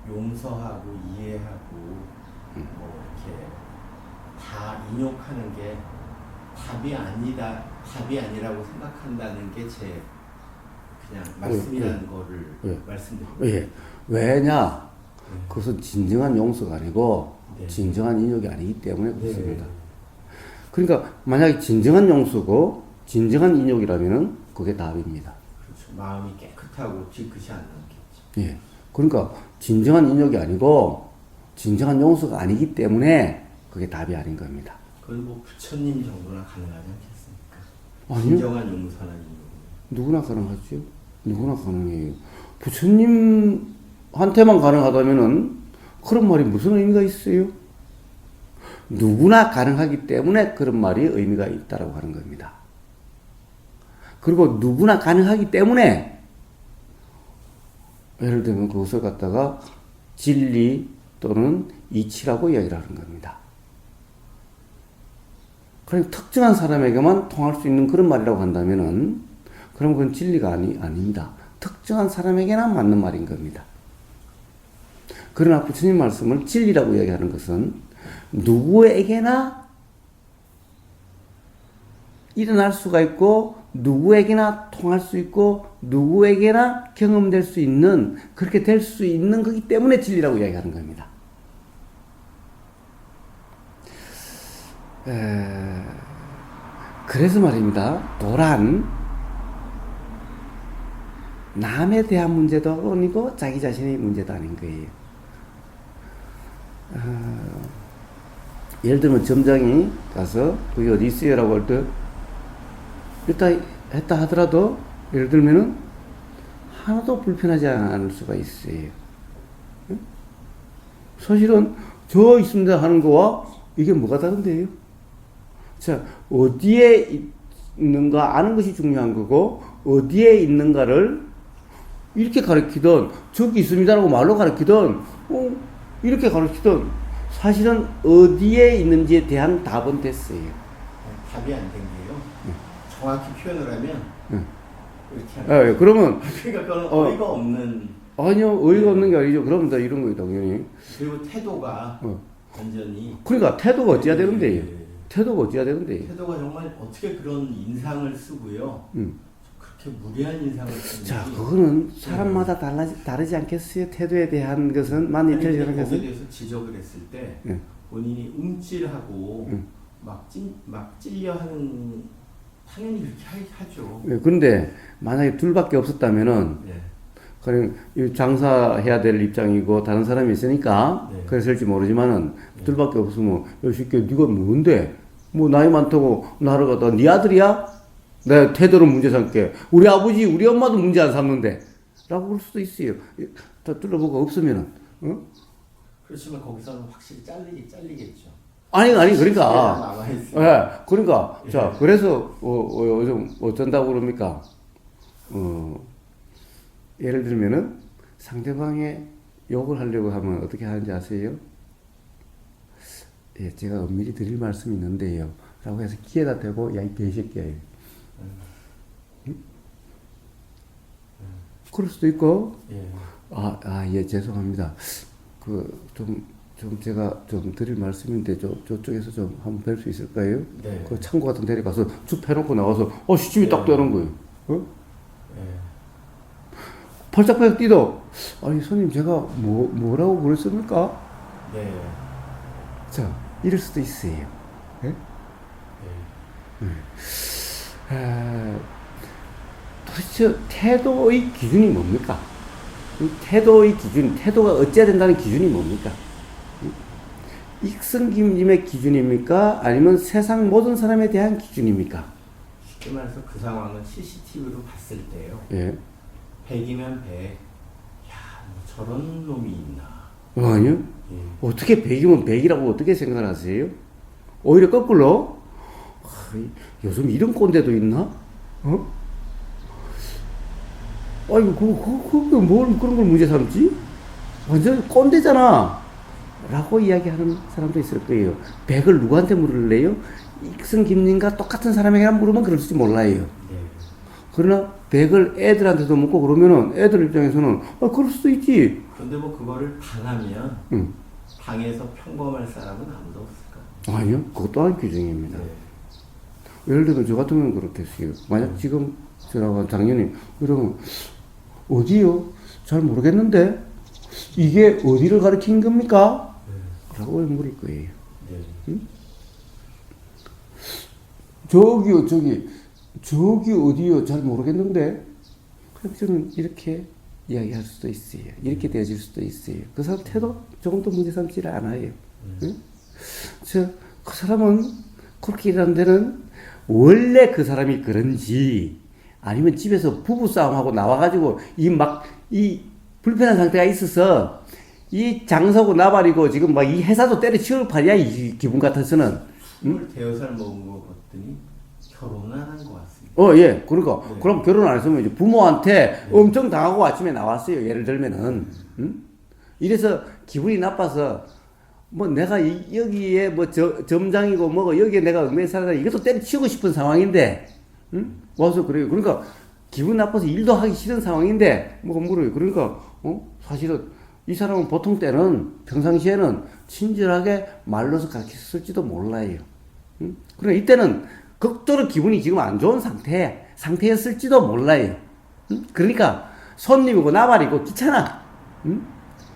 용서하고 이해하고 뭐 이렇게 다 인욕하는 게 답이 아니라고 생각한다는 게 제 그냥 말씀이라는 거를 말씀드립니다. 예. 왜냐? 그것은 진정한 용서가 아니고 진정한 인욕이 아니기 때문에 그렇습니다. 그러니까 만약에 진정한 용서고 진정한 인욕이라면은 그게 답입니다. 그렇죠. 마음이 깨끗하고 뒤끝이 안 남겠죠. 예. 그러니까 진정한 인욕이 아니고 진정한 용서가 아니기 때문에 그게 답이 아닌 겁니다. 그건 뭐 부처님 정도나 가능하지 않겠습니까? 아니요. 진정한 용서나 인욕. 누구나 가능하죠. 누구나 가능해요. 부처님한테만 가능하다면은 그런 말이 무슨 의미가 있어요? 누구나 가능하기 때문에 그런 말이 의미가 있다라고 하는 겁니다. 그리고 누구나 가능하기 때문에 예를 들면 그것을 갖다가 진리 또는 이치라고 이야기를 하는 겁니다. 그럼 특정한 사람에게만 통할 수 있는 그런 말이라고 한다면은 그럼 그건 진리가 아닙니다. 특정한 사람에게나 맞는 말인 겁니다. 그러나 부처님 말씀을 진리라고 이야기하는 것은 누구에게나 일어날 수가 있고 누구에게나 통할 수 있고 누구에게나 경험될 수 있는 그렇게 될 수 있는 거기 때문에 진리라고 이야기하는 겁니다. 그래서 말입니다. 도란 남에 대한 문제도 아니고 자기 자신의 문제도 아닌 거예요. 예를 들면 점장이 가서 그게 어디 있어요? 라고 할 때 일단 했다 하더라도 예를 들면은 하나도 불편하지 않을 수가 있어요. 사실은 저 있습니다 하는 거와 이게 뭐가 다른데요? 자, 어디에 있는가 아는 것이 중요한 거고 어디에 있는가를 이렇게 가르치든 저기 있습니다라고 말로 가르치든 이렇게 가르치든 사실은 어디에 있는지에 대한 답은 됐어요. 답이 안 된 게요. 정확히 표현을 하면 이렇게 하는 그러면 그러니까 그건 어이가 없는 아니요, 어이가 없는 게 아니죠. 그러면 다 이런 거예요, 당연히. 그리고 태도가 완전히 그러니까 태도가 어찌해야 되는데요. 예, 예. 태도가 어찌해야 되는데요. 태도가 정말 어떻게 그런 인상을 쓰고요. 그렇게 무례한 인상을 쓰는지. 자, 그거는 사람마다 다르지 않겠어요? 태도에 대한 것은 많이 거기에 것은. 대해서 지적을 했을 때 예. 본인이 움찔하고 막 찔려하는 당연히 그렇게 하죠. 예, 근데 만약에 둘밖에 없었다면은 네. 그냥 이 장사해야 될 입장이고 다른 사람이 있으니까 네. 그랬을지 모르지만은 둘밖에 없으면 야, 새끼 네가 뭔데? 뭐 나이 많다고 나를 갖다 네 아들이야? 내 태도를 문제 삼게 우리 아버지 우리 엄마도 문제 안 삼는데 라고 그럴 수도 있어요. 다 둘러보고 없으면은 그렇지만 거기서는 확실히 잘리겠죠. 아니 그러니까 남아있어요. 예 그러니까 예. 자 그래서 요즘 어쩐다고 그럽니까? 예를 들면은 상대방의 욕을 하려고 하면 어떻게 하는지 아세요? 예, 제가 엄밀히 드릴 말씀이 있는데요. 라고 해서 귀에다 대고, 야, 이 개새끼야. 그럴 수도 있고, 예. 예, 죄송합니다. 제가 좀 드릴 말씀인데, 저쪽에서 좀 한번 뵐 수 있을까요? 네. 그 창고 같은 데 가서 쭉 해놓고 나와서, 시침이 딱 되는 거예요. 예. 펄짝펄짝 뛰도, 아니, 손님, 제가 뭐라고 그랬습니까? 네. 자, 이럴 수도 있어요. 예? 도대체 태도의 기준이 뭡니까? 이 태도의 기준, 태도가 어찌해야 된다는 기준이 뭡니까? 익성김님의 기준입니까? 아니면 세상 모든 사람에 대한 기준입니까? 쉽게 말해서 그 상황은 CCTV로 봤을 때요. 예. 100이면 100. 야, 뭐 저런 놈이 있나. 아니요. 예. 어떻게 100이면 100이라고 어떻게 생각하세요? 오히려 거꾸로, 요즘 이런 꼰대도 있나? 아이고, 뭘 그런 걸 문제 삼지? 완전 꼰대잖아. 라고 이야기하는 사람도 있을 거예요. 100을 누구한테 물을래요? 익성김님과 똑같은 사람에게 물으면 그럴지 몰라요. 네. 그러나 100을 애들한테도 묻고 그러면은 애들 입장에서는 그럴 수도 있지. 근데 뭐 그거를 당하면 당해서 평범할 사람은 아무도 없을까? 아니요. 그것 또한 규정입니다. 네. 예를 들면 저 같으면 그렇겠어요. 만약 지금 저라고 당연히 이러면 어디요? 잘 모르겠는데 이게 어디를 가리킨 겁니까? 네. 라고 물을 거예요. 네. 저기요, 저기 어디요? 잘 모르겠는데. 그럼 저는 이렇게 이야기할 수도 있어요. 이렇게 되어질 수도 있어요. 그 사람 태도 조금도 문제 삼지를 않아요. 응? 그 사람은 그렇게 일하는 데는 원래 그 사람이 그런지 아니면 집에서 부부싸움하고 나와가지고 이 불편한 상태가 있어서 이 장사고 나발이고 지금 막 이 회사도 때려치울 판이야 이 기분 같아서는. 25살 먹은 거 봤더니 결혼을 안 한 것 같습니다. 예. 그러니까 네. 그럼 결혼 안 했으면 이제 부모한테 엄청 당하고 아침에 나왔어요. 예를 들면은. 이래서 기분이 나빠서 뭐 내가 여기에 뭐 점장이고 뭐고 여기에 내가 몇 살이다 이것도 때려치우고 싶은 상황인데 와서 그래요. 그러니까 기분 나빠서 일도 하기 싫은 상황인데 뭐가 물어요. 그러니까 사실은 이 사람은 보통 때는 평상시에는 친절하게 말로서 가르쳤을지도 몰라요. 그러나 이때는 극도로 기분이 지금 안 좋은 상태였을지도 몰라요. 그러니까 손님이고 나발이고 귀찮아.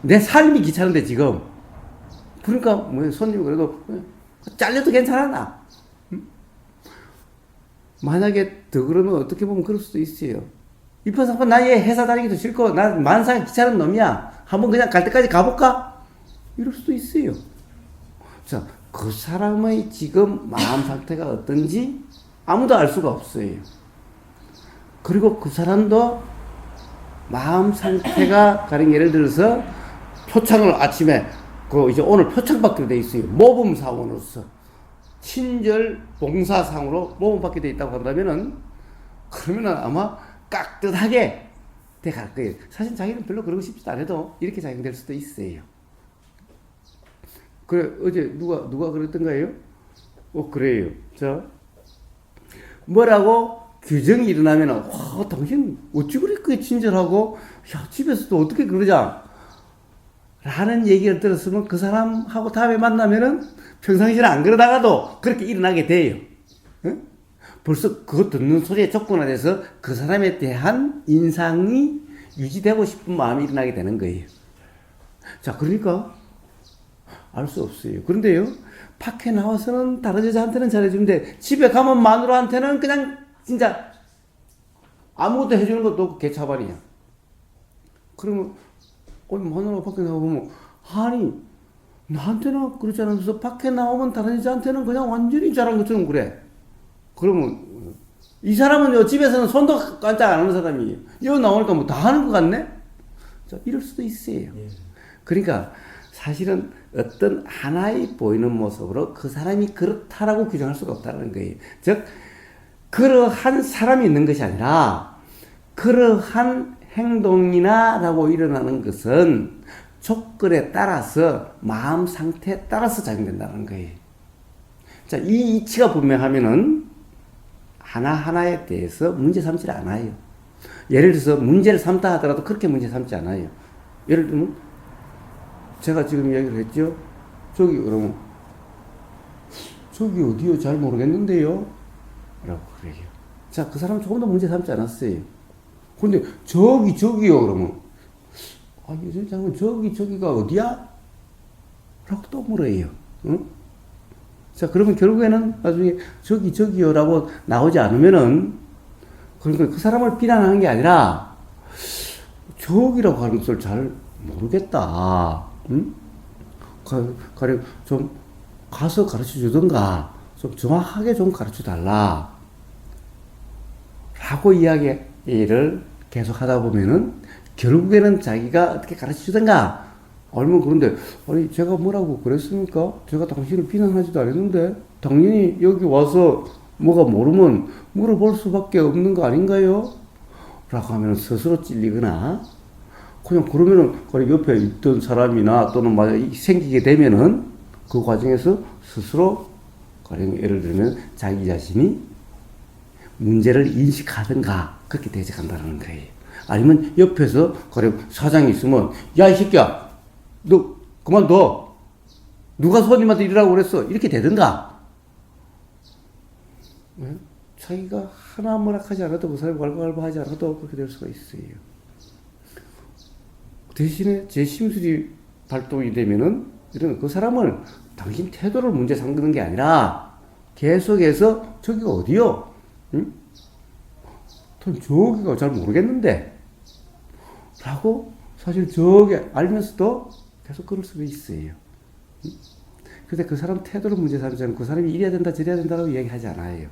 내 삶이 귀찮은데 지금. 그러니까 뭐 손님이 그래도 잘려도 괜찮아 나. 만약에 더 그러면 어떻게 보면 그럴 수도 있어요. 이판사판 나 얘 회사 다니기도 싫고 나 만사가 귀찮은 놈이야. 한번 그냥 갈 때까지 가볼까? 이럴 수도 있어요. 자, 그 사람의 지금 마음 상태가 어떤지 아무도 알 수가 없어요. 그리고 그 사람도 마음 상태가 가령 예를 들어서 표창을 아침에 이제 오늘 표창 받기로 돼 있어요. 모범 사원으로서 친절 봉사상으로 모범 받게 돼 있다고 한다면은 그러면은 아마 깍듯하게 돼갈 거예요. 사실 자기는 별로 그러고 싶지도 않아도 이렇게 작용될 수도 있어요. 그래 어제 누가 그랬던가요? 그래요. 자 뭐라고 규정이 일어나면은, 와, 당신 어찌 그렇게 친절하고, 야, 집에서도 어떻게 그러자? 라는 얘기를 들었으면 그 사람하고 다음에 만나면은 평상시에는 안 그러다가도 그렇게 일어나게 돼요. 응? 벌써 그거 듣는 소리에 조건화돼서 그 사람에 대한 인상이 유지되고 싶은 마음이 일어나게 되는 거예요. 자, 그러니까 알 수 없어요. 그런데요, 밖에 나와서는 다른 여자한테는 잘해주는데 집에 가면 마누라한테는 그냥 진짜 아무것도 해주는 것도 없고 개차반이야. 그러면 마누라 밖에 나가보면, 아니, 나한테는 그렇지 않으면서 밖에 나오면 다른 여자한테는 그냥 완전히 잘한 것처럼 그래. 그러면 이 사람은 집에서는 손도 깜짝 안 하는 사람이에요. 여기 나오니까 뭐 다 하는 것 같네? 자, 이럴 수도 있어요. 그러니까 사실은 어떤 하나의 보이는 모습으로 그 사람이 그렇다라고 규정할 수가 없다는 거예요. 즉, 그러한 사람이 있는 것이 아니라 그러한 행동이나 라고 일어나는 것은 조건에 따라서 마음 상태에 따라서 작용된다는 거예요. 자, 이 이치가 분명하면은 하나하나에 대해서 문제 삼지 않아요. 예를 들어서 문제를 삼다 하더라도 그렇게 문제 삼지 않아요. 예를 들면 제가 지금 얘기를 했죠. 저기 그러면 저기 어디요? 잘 모르겠는데요? 라고 그래요. 자, 그 사람은 조금도 문제 삼지 않았어요. 근데 저기요 그러면 요즘 장군 저기가 어디야? 라고 또 물어요. 응? 자, 그러면 결국에는 나중에 저기요 라고 나오지 않으면은 그러니까 그 사람을 비난하는 게 아니라 저기라고 하는 것을 잘 모르겠다. 응? 가령 좀 가서 가르쳐 주던가 좀 정확하게 좀 가르쳐 달라. 라고 이야기를 계속 하다 보면은 결국에는 자기가 어떻게 가르쳐 주던가 알면 그런데 아니 제가 뭐라고 그랬습니까? 제가 당신을 비난하지도 않았는데 당연히 여기 와서 뭐가 모르면 물어볼 수밖에 없는 거 아닌가요? 라고 하면 스스로 찔리거나 그냥 그러면은 옆에 있던 사람이나 또는 생기게 되면은 그 과정에서 스스로 가령 예를 들면 자기 자신이 문제를 인식하든가 그렇게 대적한다는 거예요. 아니면 옆에서 가령 사장이 있으면 야, 이 새끼야, 너 그만둬. 누가 손님한테 이러라고 그랬어. 이렇게 되든가. 네? 자기가 하나 뭐락하지 않아도 그 사람이 왈가왈부하지 않아도 그렇게 될 수가 있어요. 대신에 제 심술이 발동이 되면은 이런 그 사람은 당신 태도를 문제 삼는 게 아니라 계속해서 저기가 어디요? 응? 저기가 잘 모르겠는데 라고 사실 저기 알면서도 계속 그럴 수도 있어요. 근데 그 사람 태도를 문제 삼지 않고 그 사람이 이래야 된다 저래야 된다고 이야기하지 않아요.